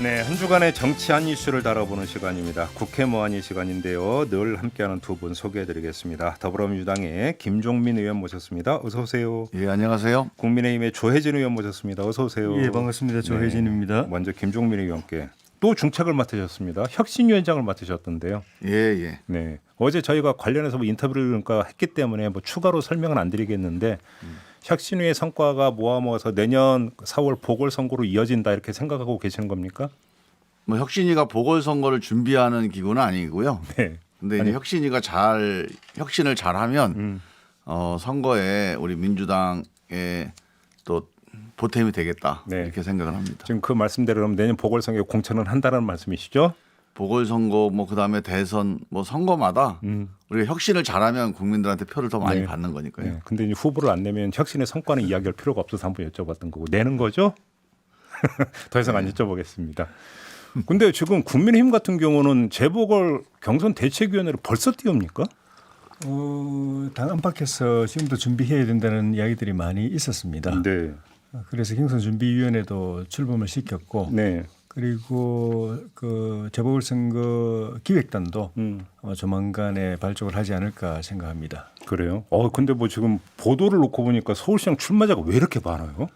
네, 한 주간의 정치 한 이슈를 다뤄보는 시간입니다. 국회 모안이 시간인데요. 늘 함께하는 두 분 소개해드리겠습니다. 더불어민주당의 김종민 의원 모셨습니다. 어서 오세요. 예, 안녕하세요. 국민의힘의 조혜진 의원 모셨습니다. 어서 오세요. 예, 반갑습니다. 조혜진입니다. 네, 먼저 김종민 의원께 또 중책을 맡으셨습니다. 혁신위원장을 맡으셨던데요. 예, 예. 네, 어제 저희가 관련해서 인터뷰를 그러니까 했기 때문에 추가로 설명은 안 드리겠는데 혁신위의 성과가 모아서 내년 4월 보궐선거로 이어진다 이렇게 생각하고 계시는 겁니까? 뭐 혁신위가 보궐선거를 준비하는 기구는 아니고요. 네. 근데 이제 혁신위가 혁신을 잘하면 선거에 우리 민주당에 또 보탬이 되겠다 네. 이렇게 생각을 합니다. 지금 그 말씀대로 그럼 내년 보궐선거에 공천을 한다는 말씀이시죠? 보궐선거 뭐 그다음에 대선 뭐 선거마다 우리가 혁신을 잘하면 국민들한테 표를 더 많이 네. 받는 거니까요. 네. 근데 이제 후보를 안 내면 혁신의 성과는 이야기할 필요가 없어서 한번 여쭤봤던 거고 내는 거죠? 더 이상 안 여쭤보겠습니다. 근데 지금 국민의힘 같은 경우는 재보궐 경선 대책위원회를 벌써 띄웁니까? 당 안팎에서 지금도 준비해야 된다는 이야기들이 많이 있었습니다. 네. 그래서 경선준비위원회도 출범을 시켰고 네. 그리고 그 재보궐선거 기획단도 아마 조만간에 발족을 하지 않을까 생각합니다. 그래요? 근데 뭐 지금 보도를 놓고 보니까 서울시장 출마자가 왜 이렇게 많아요?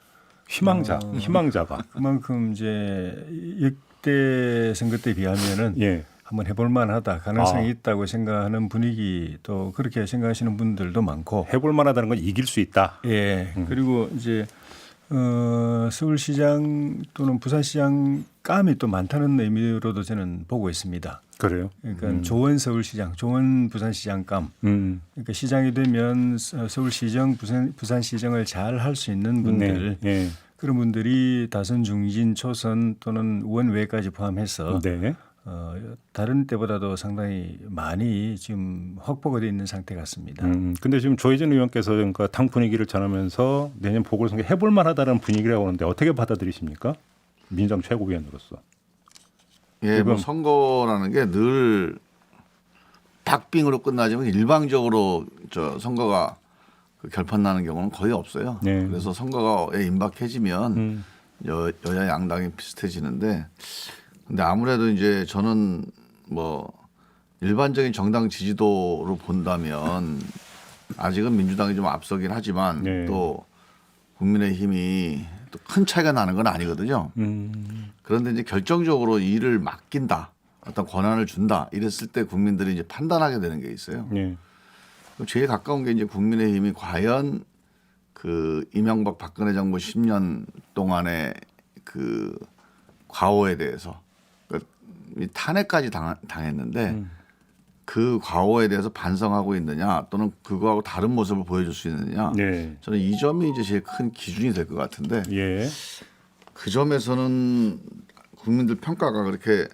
희망자가. 그만큼 이제 역대 선거 때 비하면은 예. 한번 해볼 만하다 가능성이 있다고 생각하는 분위기 또 그렇게 생각하시는 분들도 많고 해볼 만하다는 건 이길 수 있다. 예. 그리고 이제 서울시장 또는 부산시장 감이 또 많다는 의미로도 저는 보고 있습니다. 그래요? 그러니까 좋은 서울시장, 좋은 부산시장 감. 그러니까 시장이 되면 서울시정, 부산시정을 잘 할 수 있는 분들, 네. 네. 그런 분들이 다선, 중진, 초선 또는 원외까지 포함해서 네. 다른 때보다도 상당히 많이 지금 확보가 되어 있는 상태 같습니다. 근데 지금 조혜진 의원께서 그러니까 당 분위기를 전하면서 내년 보궐선거 해볼 만하다는 분위기라고 하는데 어떻게 받아들이십니까? 민주당 최고위원으로서. 예, 뭐 선거라는 게 늘 박빙으로 끝나지만 일방적으로 선거가 결판 나는 경우는 거의 없어요. 네. 그래서 선거가 임박해지면 여야 양당이 비슷해지는데 근데 아무래도 이제 저는 뭐 일반적인 정당 지지도로 본다면 아직은 민주당이 좀 앞서긴 하지만 네. 또 국민의힘이 또 큰 차이가 나는 건 아니거든요. 그런데 이제 결정적으로 일을 맡긴다, 어떤 권한을 준다 이랬을 때 국민들이 이제 판단하게 되는 게 있어요. 네. 그럼 제일 가까운 게 이제 국민의힘이 과연 그 이명박 박근혜 정부 10년 동안의 그 과오에 대해서 탄핵까지 당했는데 그 과오에 대해서 반성하고 있느냐 또는 그거하고 다른 모습을 보여줄 수 있느냐 네. 저는 이 점이 이제 제일 큰 기준이 될 것 같은데 예. 그 점에서는 국민들 평가가 그렇게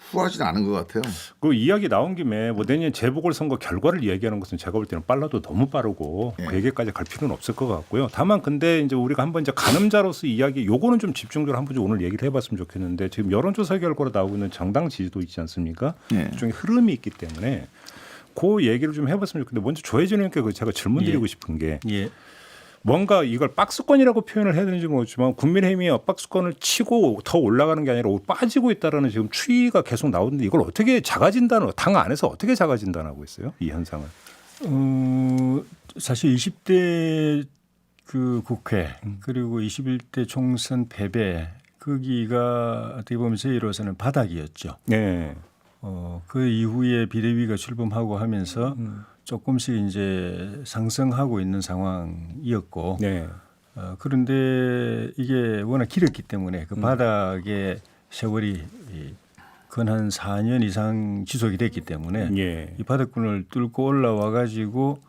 후하지는 않은 것 같아요. 그 이야기 나온 김에 뭐 내년 재보궐선거 결과를 얘기하는 것은 제가 볼 때는 빨라도 너무 빠르고 예. 그 얘기까지 갈 필요는 없을 것 같고요. 다만 근데 이제 우리가 한번 이제 가늠자로서 이야기 요거는 좀 집중적으로 한번 오늘 얘기를 해봤으면 좋겠는데 지금 여론조사 결과로 나오고 있는 정당 지지도 있지 않습니까? 예. 일종의 흐름이 있기 때문에 그 얘기를 좀 해봤으면 좋겠는데 먼저 조혜진 의원께 제가 질문드리고 싶은 게 예. 뭔가 이걸 박스권이라고 표현을 해야 되는지 모르지만 국민의힘이 박스권을 치고 더 올라가는 게 아니라 빠지고 있다라는 지금 추이가 계속 나오는데 이걸 어떻게 당 안에서 어떻게 자가진단하고 있어요? 이 현상을. 사실 20대 그 국회 그리고 21대 총선 패배 거기가 어떻게 보면 저희로서는 바닥이었죠. 네. 그 이후에 비대위가 출범하고 하면서 조금씩 이제 상승하고 있는 상황이었고 네. 그런데 이게 워낙 길었기 때문에 그 바닥의 세월이 근 한 4년 이상 지속이 됐기 때문에 예. 이 바닥권을 뚫고 올라와 가지고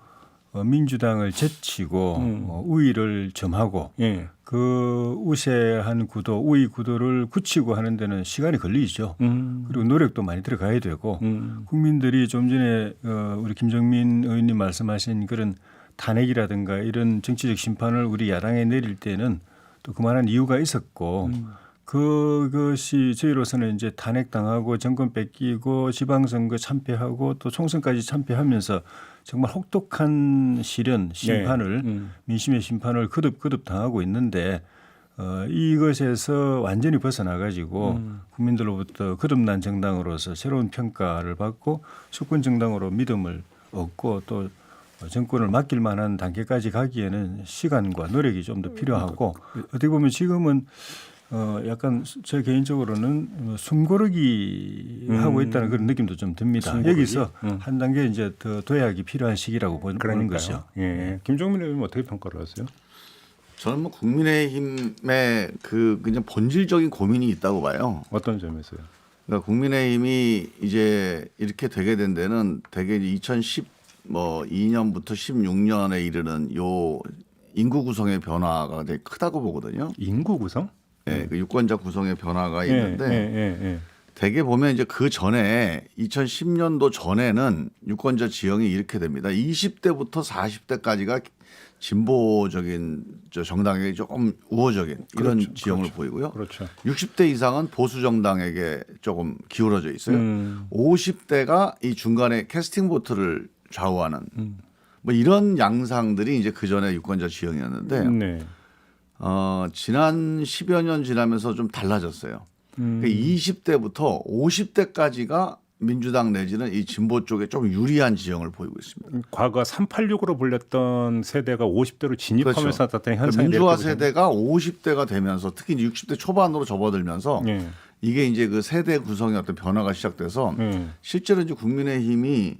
민주당을 제치고 우위를 점하고 예. 그 우세한 구도, 우위 구도를 굳히고 하는 데는 시간이 걸리죠. 그리고 노력도 많이 들어가야 되고 국민들이 좀 전에 우리 김정민 의원님 말씀하신 그런 탄핵이라든가 이런 정치적 심판을 우리 야당에 내릴 때는 또 그만한 이유가 있었고 그것이 저희로서는 이제 탄핵당하고 정권 뺏기고 지방선거 참패하고 또 총선까지 참패하면서 정말 혹독한 시련 심판을 민심의 심판을 거듭 당하고 있는데 이것에서 완전히 벗어나가지고 국민들로부터 거듭난 정당으로서 새로운 평가를 받고 수권 정당으로 믿음을 얻고 또 정권을 맡길 만한 단계까지 가기에는 시간과 노력이 좀 더 필요하고 어떻게 보면 지금은 약간 제 개인적으로는 숨고르기 하고 있다는 그런 느낌도 좀 듭니다. 숨고르기? 여기서 한 단계 이제 더 도약이 필요한 시기라고 보는 것이죠. 예. 김종민 의원님 어떻게 평가를 하세요? 저는 뭐 국민의힘의 그 그냥 본질적인 고민이 있다고 봐요. 어떤 점에서요? 그러니까 국민의힘이 이제 이렇게 되게 된 데는 대개 2012년부터 16년에 이르는 요 인구 구성의 변화가 되게 크다고 보거든요. 인구 구성? 예, 그 유권자 구성의 변화가 있는데 예. 대개 보면 이제 그 전에 2010년도 전에는 유권자 지형이 이렇게 됩니다. 20대부터 40대까지가 진보적인 정당에게 조금 우호적인 이런 그렇죠, 지형을 그렇죠. 보이고요. 그렇죠. 60대 이상은 보수 정당에게 조금 기울어져 있어요. 50대가 이 중간에 캐스팅 보트를 좌우하는 뭐 이런 양상들이 이제 그 전에 유권자 지형이었는데 네. 지난 10여 년 지나면서 좀 달라졌어요. 그러니까 20대부터 50대까지가 민주당 내지는 이 진보 쪽에 좀 유리한 지형을 보이고 있습니다. 과거 386으로 불렸던 세대가 50대로 진입하면서 그렇죠. 나타난 그러니까 현상이 민주화 이렇게 보시면- 세대가 50대가 되면서 특히 60대 초반으로 접어들면서 예. 이게 이제 그 세대 구성의 어떤 변화가 시작돼서 실제로 이제 국민의힘이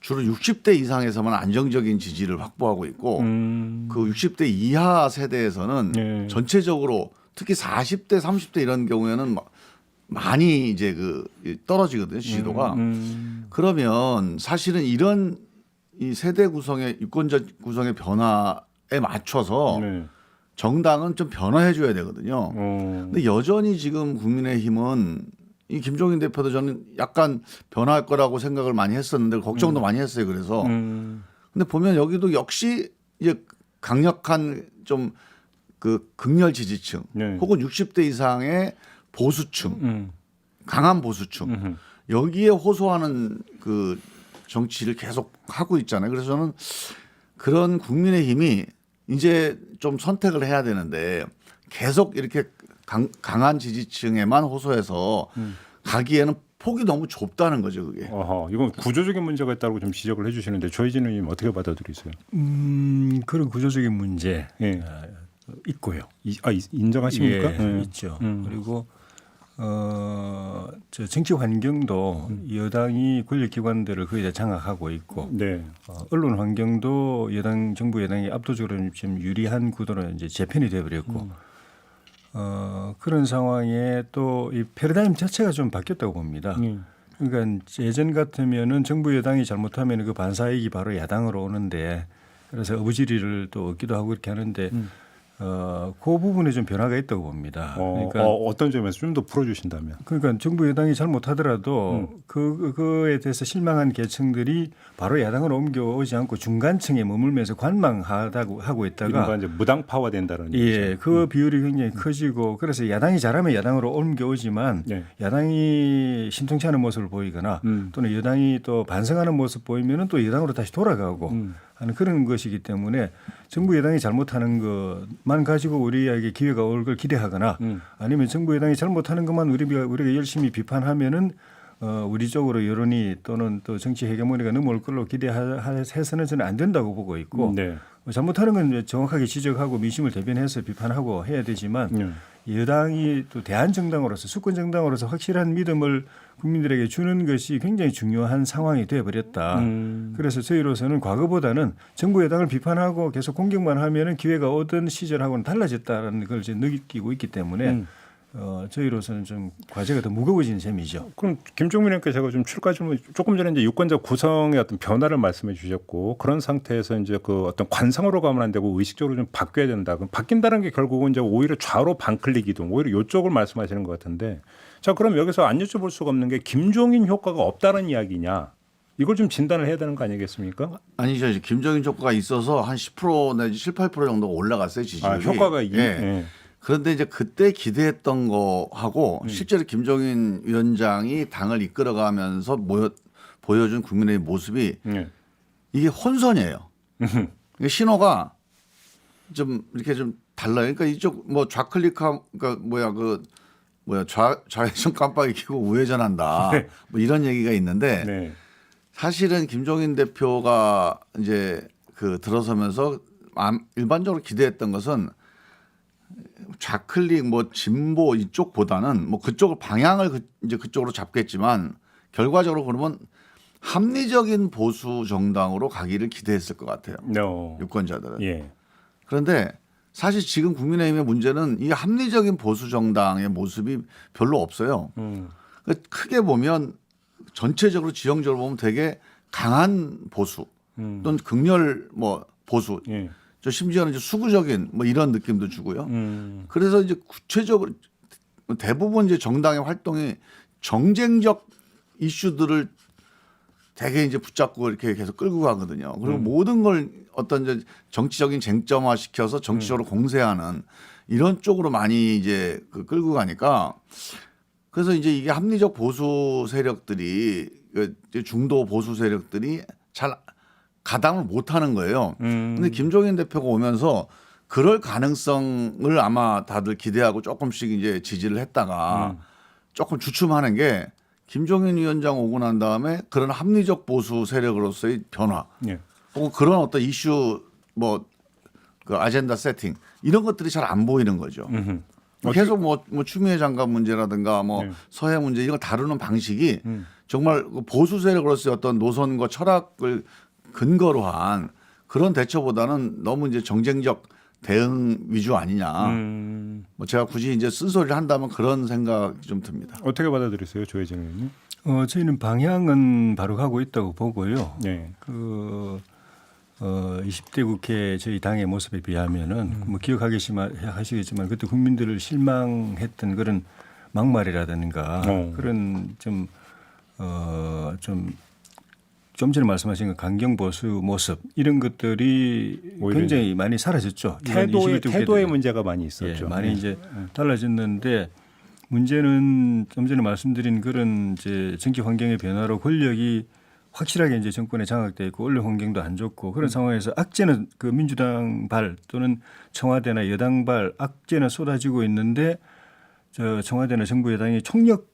주로 60대 이상에서만 안정적인 지지를 확보하고 있고 그 60대 이하 세대에서는 예. 전체적으로 특히 40대, 30대 이런 경우에는 많이 이제 그 떨어지거든요, 지지도가. 그러면 사실은 이런 이 세대 구성의 유권자 구성의 변화에 맞춰서 네. 정당은 좀 변화해 줘야 되거든요. 근데 여전히 지금 국민의힘은 이 김종인 대표도 저는 약간 변화할 거라고 생각을 많이 했었는데 걱정도 많이 했어요. 그래서 근데 보면 여기도 역시 이제 강력한 좀 그 극렬 지지층 네. 혹은 60대 이상의 보수층, 강한 보수층 여기에 호소하는 그 정치를 계속 하고 있잖아요. 그래서 저는 그런 국민의힘이 이제 좀 선택을 해야 되는데 계속 이렇게 강한 지지층에만 호소해서 가기에는 폭이 너무 좁다는 거죠, 그게. 이건 구조적인 문제가 있다고 좀 지적을 해주시는데 조혜진 의원님 어떻게 받아들이세요? 그런 구조적인 문제 예. 있고요. 인정하십니까? 예, 있죠. 그리고 저 정치 환경도 여당이 권력기관들을 거의 다 장악하고 있고 네. 언론 환경도 여당 정부 여당이 압도적으로 지금 유리한 구도로 이제 재편이 되어버렸고 그런 상황에 또 이 패러다임 자체가 좀 바뀌었다고 봅니다. 그러니까 예전 같으면은 정부 여당이 잘못하면 그 반사이익이 바로 야당으로 오는데 그래서 어부지리를 또 얻기도 하고 그렇게 하는데 그 부분에 좀 변화가 있다고 봅니다. 그러니까 어떤 점에서 좀 더 풀어주신다면? 그러니까 정부 여당이 잘못하더라도 그거에 대해서 실망한 계층들이 바로 야당으로 옮겨오지 않고 중간층에 머물면서 관망하다고 하고 있다가 이른바 이제 무당파화 된다는 얘기죠. 예, 그 비율이 굉장히 커지고 그래서 야당이 잘하면 야당으로 옮겨오지만 네. 야당이 신통치 않은 모습을 보이거나 또는 여당이 또 반성하는 모습 보이면은 또 여당으로 다시 돌아가고 하는 그런 것이기 때문에 정부 여당이 잘못하는 것만 가지고 우리에게 기회가 올 걸 기대하거나 아니면 정부 여당이 잘못하는 것만 우리가 열심히 비판하면은 우리 쪽으로 여론이 또는 또 정치 헤게모니가 넘어올 걸로 기대해서는 저는 안 된다고 보고 있고 네. 잘못하는 건 정확하게 지적하고 민심을 대변해서 비판하고 해야 되지만 여당이 또 대한정당으로서 수권정당으로서 확실한 믿음을 국민들에게 주는 것이 굉장히 중요한 상황이 되어버렸다. 그래서 저희로서는 과거보다는 정부 여당을 비판하고 계속 공격만 하면은 기회가 오던 시절하고는 달라졌다는 걸 이제 느끼고 있기 때문에 저희로서는 좀 과제가 더 무거워진 셈이죠. 그럼 김종민 의원께 제가 좀 출가질문 조금 전에 이제 유권자 구성의 어떤 변화를 말씀해 주셨고 그런 상태에서 이제 그 어떤 관상으로 가면 안 되고 의식적으로 좀 바뀌어야 된다. 그럼 바뀐다는 게 결국은 이제 오히려 좌로 반클릭 이동 오히려 이쪽을 말씀하시는 것 같은데 자 그럼 여기서 안 여쭤볼 수가 없는 게 김종인 효과가 없다는 이야기냐 이걸 좀 진단을 해야 되는 거 아니겠습니까? 아니죠. 이제 김종인 효과가 있어서 한 10% 내지 7, 8% 정도가 올라갔어요, 지지율이. 효과가 예. 예. 그런데 이제 그때 기대했던 거하고 실제로 김종인 위원장이 당을 이끌어가면서 보여준 국민의 모습이 이게 혼선이에요. 이게 신호가 좀 이렇게 좀 달라요. 그러니까 이쪽 뭐 좌클릭함 그러니까 좌회전 깜빡이 켜고 우회전한다. 네. 뭐 이런 얘기가 있는데 네. 사실은 김종인 대표가 이제 그 들어서면서 일반적으로 기대했던 것은 좌클릭 뭐 진보 이쪽보다는 뭐 그쪽을 방향을 이제 그쪽으로 잡겠지만 결과적으로 그러면 합리적인 보수 정당으로 가기를 기대했을 것 같아요. No. 유권자들은. 예. 그런데 사실 지금 국민의힘의 문제는 이 합리적인 보수 정당의 모습이 별로 없어요. 그러니까 크게 보면 전체적으로 지형적으로 보면 되게 강한 보수 또는 극렬 뭐 보수 예. 저 심지어는 이제 수구적인 뭐 이런 느낌도 주고요. 그래서 이제 구체적으로 대부분 이제 정당의 활동이 정쟁적 이슈들을 되게 이제 붙잡고 이렇게 계속 끌고 가거든요. 그리고 모든 걸 어떤 이제 정치적인 쟁점화 시켜서 정치적으로 공세하는 이런 쪽으로 많이 이제 끌고 가니까 그래서 이제 이게 합리적 보수 세력들이 중도 보수 세력들이 잘 가담을 못 하는 거예요. 근데 김종인 대표가 오면서 그럴 가능성을 아마 다들 기대하고 조금씩 이제 지지를 했다가 조금 주춤하는 게 김종인 위원장 오고 난 다음에 그런 합리적 보수 세력으로서의 변화, 예. 혹은 그런 어떤 이슈 뭐 그 아젠다 세팅 이런 것들이 잘 안 보이는 거죠. 계속 뭐 추미애 장관 문제라든가 뭐 네. 서해 문제 이걸 다루는 방식이 정말 보수 세력으로서의 어떤 노선과 철학을 근거로 한 그런 대처보다는 너무 이제 정쟁적 대응 위주 아니냐. 뭐 제가 굳이 이제 쓴소리를 한다면 그런 생각이 좀 듭니다. 어떻게 받아들이세요, 조혜정 의원님? 저희는 방향은 바로 가고 있다고 보고요. 네. 20대 국회 저희 당의 모습에 비하면은 뭐 기억하시겠지만 그때 국민들을 실망했던 그런 막말이라든가 그런 좀 전에 말씀하신 그 강경 보수 모습 이런 것들이 굉장히 많이 사라졌죠. 태도의 문제가 많이 있었죠. 예, 많이 이제 달라졌는데 문제는 좀 전에 말씀드린 그런 이제 정치 환경의 변화로 권력이 확실하게 이제 정권에 장악돼 있고 언론 환경도 안 좋고 그런 상황에서 악재는 그 민주당 발 또는 청와대나 여당 발 악재는 쏟아지고 있는데 저 청와대나 정부 여당이 총력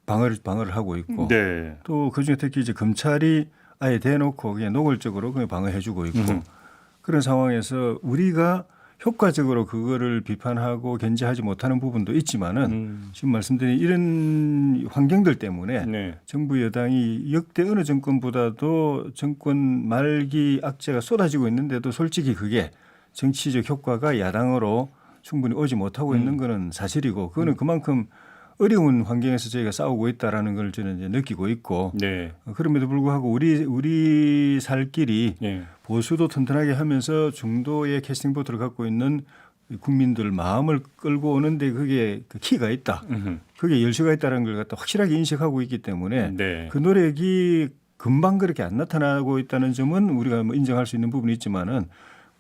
방어를 하고 있고 네. 또 그중에 특히 이제 검찰이 아예 대놓고 그냥 노골적으로 그냥 방어해주고 있고 그런 상황에서 우리가 효과적으로 그거를 비판하고 견제하지 못하는 부분도 있지만은 지금 말씀드린 이런 환경들 때문에 네. 정부 여당이 역대 어느 정권보다도 정권 말기 악재가 쏟아지고 있는데도 솔직히 그게 정치적 효과가 야당으로 충분히 오지 못하고 있는 거는 사실이고 그거는 그만큼 어려운 환경에서 저희가 싸우고 있다라는 걸 저는 이제 느끼고 있고 네. 그럼에도 불구하고 우리 살 길이 네. 보수도 튼튼하게 하면서 중도의 캐스팅보트를 갖고 있는 국민들 마음을 끌고 오는데 그게 그 키가 있다. 그게 열쇠가 있다는 걸 갖다 확실하게 인식하고 있기 때문에 네. 그 노력이 금방 그렇게 안 나타나고 있다는 점은 우리가 뭐 인정할 수 있는 부분이 있지만은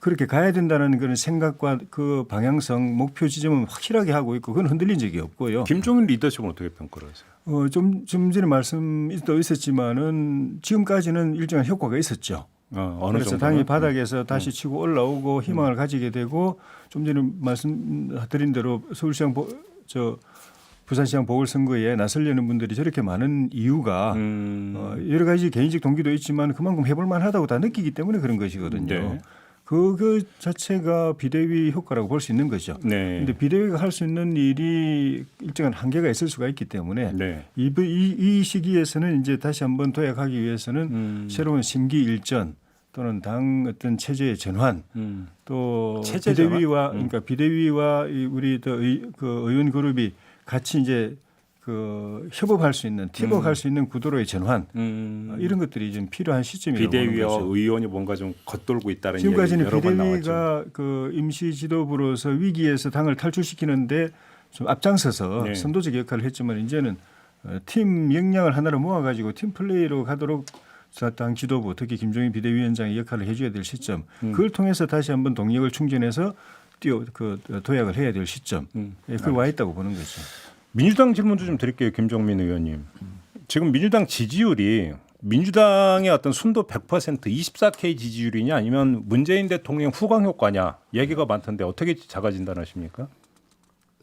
그렇게 가야 된다는 그런 생각과 그 방향성, 목표 지점은 확실하게 하고 있고 그건 흔들린 적이 없고요. 김종인 리더십은 어떻게 평가를 하세요? 좀 전에 말씀도 있었지만은 지금까지는 일정한 효과가 있었죠. 어느 그래서 정도는? 당이 바닥에서 다시 치고 올라오고 희망을 가지게 되고 좀 전에 말씀드린 대로 서울시장 부산시장 보궐선거에 나서려는 분들이 저렇게 많은 이유가 여러 가지 개인적 동기도 있지만 그만큼 해볼 만하다고 다 느끼기 때문에 그런 것이거든요. 네. 그 자체가 비대위 효과라고 볼 수 있는 거죠. 네. 그런데 비대위가 할 수 있는 일이 일정한 한계가 있을 수가 있기 때문에 네. 이 시기에서는 이제 다시 한번 도약하기 위해서는 새로운 심기 일전 또는 당 어떤 체제의 전환 또 체제 비대위와 그러니까 비대위와 우리 그 의원 그룹이 같이 이제 그 협업할 수 있는 팀워크할 수 있는 구도로의 전환 이런 것들이 좀 필요한 시점이라고 보는 비대위와 거죠. 의원이 뭔가 좀 겉돌고 있다는 지금까지는 얘기 여러 번 나왔죠. 비대위가 그 임시 지도부로서 위기에서 당을 탈출시키는데 좀 앞장서서 네. 선도적 역할을 했지만 이제는 팀 역량을 하나로 모아가지고 팀 플레이로 가도록 당 지도부 특히 김종인 비대위원장의 역할을 해줘야 될 시점 그걸 통해서 다시 한번 동력을 충전해서 도약을 해야 될 시점 그걸 와 있다고 보는 거죠. 민주당 질문도 좀 드릴게요, 김종민 의원님. 지금 민주당 지지율이 민주당의 어떤 순도 100% 24K 지지율이냐 아니면 문재인 대통령 후광 효과냐 얘기가 많던데 어떻게 자가 진단하십니까?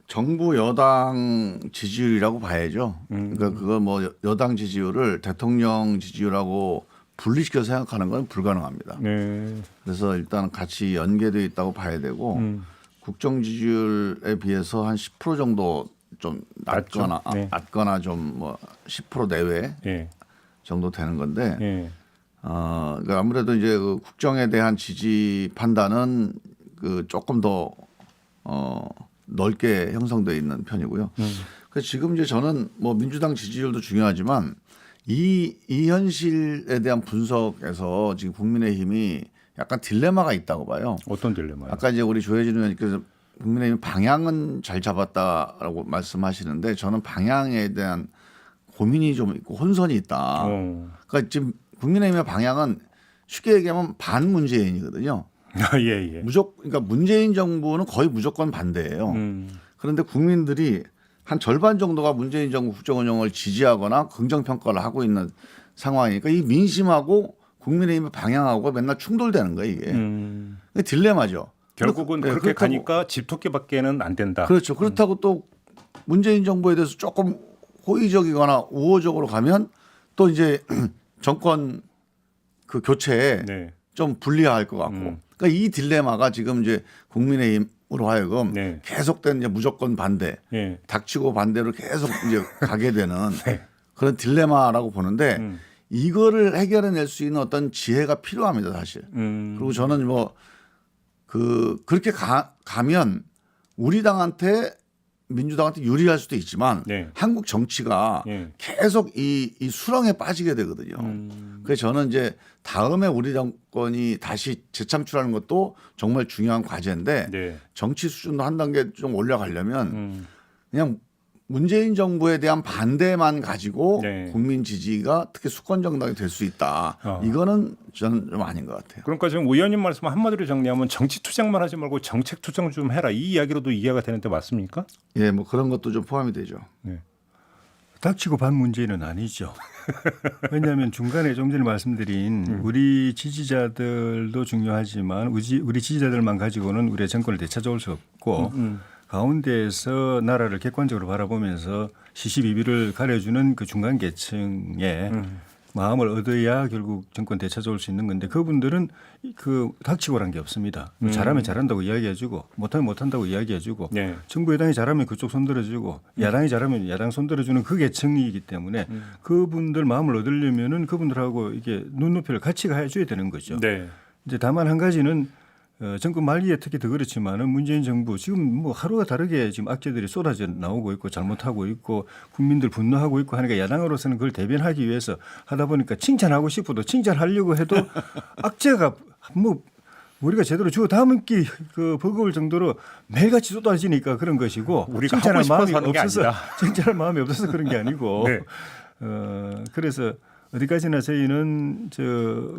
정부 여당 지지율이라고 봐야죠. 그러니까 그거 뭐 여당 지지율을 대통령 지지율하고 분리시켜 생각하는 건 불가능합니다. 네. 그래서 일단 같이 연계되어 있다고 봐야 되고 국정 지지율에 비해서 한 10% 정도 좀 낮거나 낮죠? 네. 낮거나 좀 뭐 10% 내외 예. 정도 되는 건데 예. 그러니까 아무래도 이제 그 국정에 대한 지지 판단은 그 조금 더 넓게 형성되어 있는 편이고요. 그래서 지금 이제 저는 뭐 민주당 지지율도 중요하지만 이 현실에 대한 분석에서 지금 국민의힘이 약간 딜레마가 있다고 봐요. 어떤 딜레마요? 아까 이제 우리 조혜진 의원님께서 국민의힘 방향은 잘 잡았다라고 말씀하시는데 저는 방향에 대한 고민이 좀 있고 혼선이 있다. 그러니까 지금 국민의힘의 방향은 쉽게 얘기하면 반문재인이거든요. 예. 그러니까 문재인 정부는 거의 무조건 반대예요. 그런데 국민들이 한 절반 정도가 문재인 정부 국정 운영을 지지하거나 긍정 평가를 하고 있는 상황이니까 이 민심하고 국민의힘의 방향하고 맨날 충돌되는 거예요, 이게. 이게 딜레마죠. 결국은 네, 그렇게 그렇다고- 가니까 집토끼밖에는 안 된다. 그렇죠. 그렇다고 또 문재인 정부에 대해서 조금 호의적이거나 우호적으로 가면 또 이제 정권 그 교체에 네. 좀 불리할 것 같고. 그러니까 이 딜레마가 지금 이제 국민의힘으로 하여금 네. 계속된 이제 무조건 반대, 예. 닥치고 반대로 계속 이제 가게 되는 네. 그런 딜레마라고 보는데 이거를 해결해낼 수 있는 어떤 지혜가 필요합니다, 사실. 그리고 저는 뭐 그렇게 가면 우리 당한테 민주당한테 유리할 수도 있지만 네. 한국 정치가 예. 계속 이 수렁에 빠지게 되거든요. 그래서 저는 이제 다음에 우리 정권이 다시 재창출하는 것도 정말 중요한 과제인데 네. 정치 수준도 한 단계 좀 올라가려면 그냥 문재인 정부에 대한 반대만 가지고 네. 국민 지지가 특히 수권 정당이 될 수 있다. 이거는 저는 좀 아닌 것 같아요. 그러니까 지금 의원님 말씀 한마디로 정리하면 정치 투쟁만 하지 말고 정책 투쟁 좀 해라. 이 이야기로도 이해가 되는데 맞습니까? 예, 뭐 그런 것도 좀 포함이 되죠. 닥치고 반문재인은 아니죠. 왜냐하면 중간에 좀 전에 말씀드린 우리 지지자들도 중요하지만 우리 지지자들만 가지고는 우리의 정권을 되찾아올 수 없고 가운데에서 나라를 객관적으로 바라보면서 시시비비를 가려주는 그 중간 계층의 마음을 얻어야 결국 정권 되찾아올 수 있는 건데 그분들은 그 닥치고란 게 없습니다. 잘하면 잘한다고 이야기해주고 못하면 못한다고 이야기해주고 네. 정부 여당이 잘하면 그쪽 손들어주고 야당이 잘하면 야당 손들어주는 그 계층이기 때문에 그분들 마음을 얻으려면은 그분들하고 이게 눈높이를 같이 가해줘야 되는 거죠. 네. 이제 다만 한 가지는 정권 말기에 특히 더 그렇지만은 문재인 정부 지금 뭐 하루가 다르게 지금 악재들이 쏟아져 나오고 있고 잘못하고 있고 국민들 분노하고 있고 하니까 야당으로서는 그걸 대변하기 위해서 하다 보니까 칭찬하고 싶어도 칭찬하려고 해도 악재가 뭐 우리가 제대로 주어 담기 그 버거울 정도로 매일같이 쏟아지니까 그런 것이고 우리가 칭찬할 하고 싶어서 마음이 하는 게 없어서 아니다. 칭찬할 마음이 없어서 그런 게 아니고 네. 그래서 어디까지나 저희는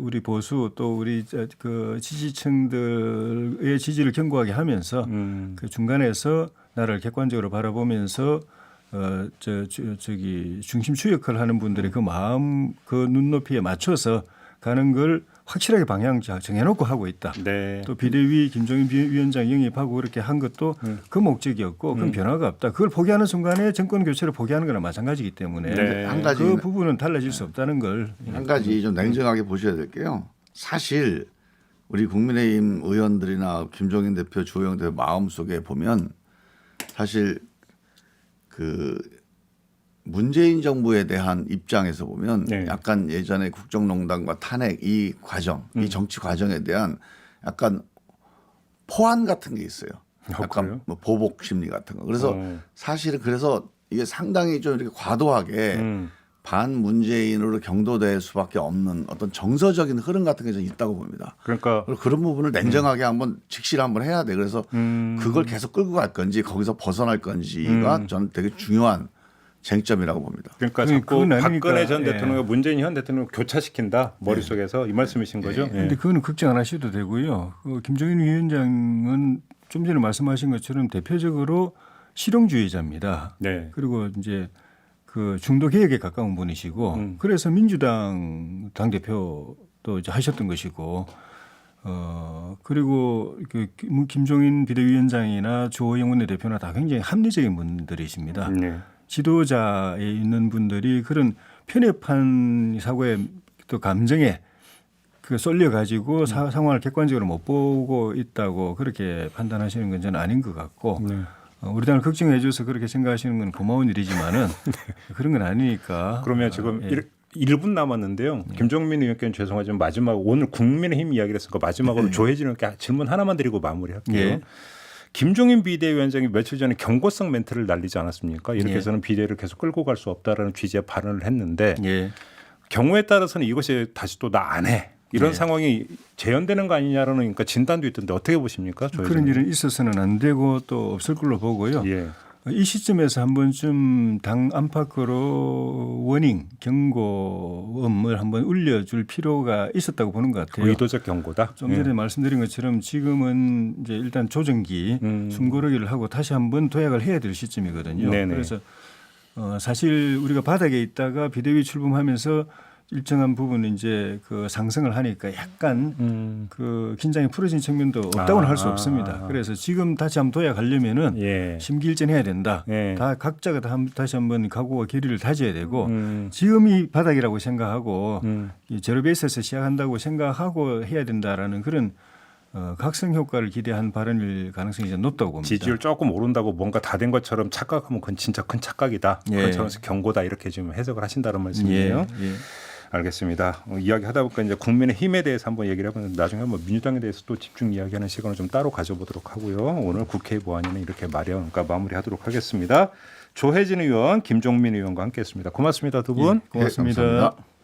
우리 보수 또 우리 그 지지층들의 지지를 견고하게 하면서 그 중간에서 나라를 객관적으로 바라보면서 저기 중심추 역할을 하는 분들의 그 마음 그 눈높이에 맞춰서 가는 걸 확실하게 방향 정해놓고 하고 있다. 네. 또 비대위 김종인 위원장 영입하고 그렇게 한 것도 그 목적이었고 그건 변화가 없다. 그걸 포기하는 순간에 정권 교체를 포기하는 거나 마찬가지이기 때문에 네. 한 가지 그 부분은 달라질 수 없다는 걸. 한 가지 좀 냉정하게 보셔야 될 게요. 사실 우리 국민의힘 의원들이나 김종인 대표, 주호영 대표 마음속에 보면 사실 그 문재인 정부에 대한 입장에서 보면 네. 약간 예전에 국정농단과 탄핵 이 과정, 이 정치 과정에 대한 약간 포환 같은 게 있어요. 약간 그래요? 뭐 보복 심리 같은 거. 그래서 사실은 그래서 이게 상당히 좀 이렇게 과도하게 반문재인으로 경도될 수밖에 없는 어떤 정서적인 흐름 같은 게 좀 있다고 봅니다. 그러니까 그리고 그런 부분을 냉정하게 한번 직시를 한번 해야 돼. 그래서 그걸 계속 끌고 갈 건지 거기서 벗어날 건지가 저는 되게 중요한 쟁점이라고 봅니다. 그러니까 그건 자꾸 아니니까, 박근혜 전 예. 대통령과 문재인 현 대통령을 교차시킨다 머릿속에서 이 말씀이신 거죠? 예. 그런데 그거는 걱정 안 하셔도 되고요. 김종인 위원장은 좀 전에 말씀하신 것처럼 대표적으로 실용주의자입니다. 네. 그리고 이제 그 중도 개혁에 가까운 분이시고 그래서 민주당 당 대표도 이제 하셨던 것이고 그리고 그 김종인 비대위원장이나 조영훈 대표나 다 굉장히 합리적인 분들이십니다. 네. 지도자에 있는 분들이 그런 편협한 사고의 또 감정에 그 쏠려 가지고 상황을 객관적으로 못 보고 있다고 그렇게 판단하시는 건 저는 아닌 것 같고 네. 우리 당을 걱정해 줘서 그렇게 생각하시는 건 고마운 일이지만은 그런 건 아니니까. 그러면 지금 예. 1분 남았는데요. 김종민 의원께는 죄송하지만 마지막 오늘 국민의힘 이야기를 했으니까 마지막으로 조혜진 의원께 질문 하나만 드리고 마무리할게요. 예. 김종인 비대위원장이 며칠 전에 경고성 멘트를 날리지 않았습니까? 이렇게 예. 해서는 비대위를 계속 끌고 갈 수 없다라는 취지의 발언을 했는데 예. 경우에 따라서는 이것이 다시 또 나 안 해. 이런 예. 상황이 재현되는 거 아니냐라는 그러니까 진단도 있던데 어떻게 보십니까? 조혜진 그런 의원? 일은 있어서는 안 되고 또 없을 걸로 보고요. 예. 이 시점에서 한 번쯤 당 안팎으로 워닝 경고음을 한번 울려줄 필요가 있었다고 보는 것 같아요. 의도적 경고다. 좀 전에 말씀드린 것처럼 지금은 이제 일단 조정기 숨고르기를 하고 다시 한번 도약을 해야 될 시점이거든요. 네네. 그래서 사실 우리가 바닥에 있다가 비대위 출범하면서 일정한 부분 이제 그 상승을 하니까 약간 그 긴장이 풀어진 측면도 없다고는 할 수 없습니다. 그래서 지금 다시 한번 도약하려면은 예. 심기일전해야 된다. 예. 다 각자가 다시 한번 각오와 결의를 다져야 되고 지금이 바닥이라고 생각하고 이 제로 베이스에서 시작한다고 생각하고 해야 된다라는 그런 각성 효과를 기대한 발언일 가능성이 좀 높다고 봅니다. 지지율 조금 오른다고 뭔가 다 된 것처럼 착각하면 그건 진짜 큰 착각이다. 예. 그런 차원에서 경고다 이렇게 지금 해석을 하신다는 말씀이에요. 예. 알겠습니다. 이야기하다 보니까 이제 국민의힘에 대해서 한번 얘기를 해보는데 나중에 한번 민주당에 대해서 또 집중 이야기하는 시간을 좀 따로 가져보도록 하고요. 오늘 국회 보안위는 이렇게 그러니까 마무리하도록 하겠습니다. 조혜진 의원, 김종민 의원과 함께했습니다. 고맙습니다, 두 분. 고맙습니다. 예, 감사합니다.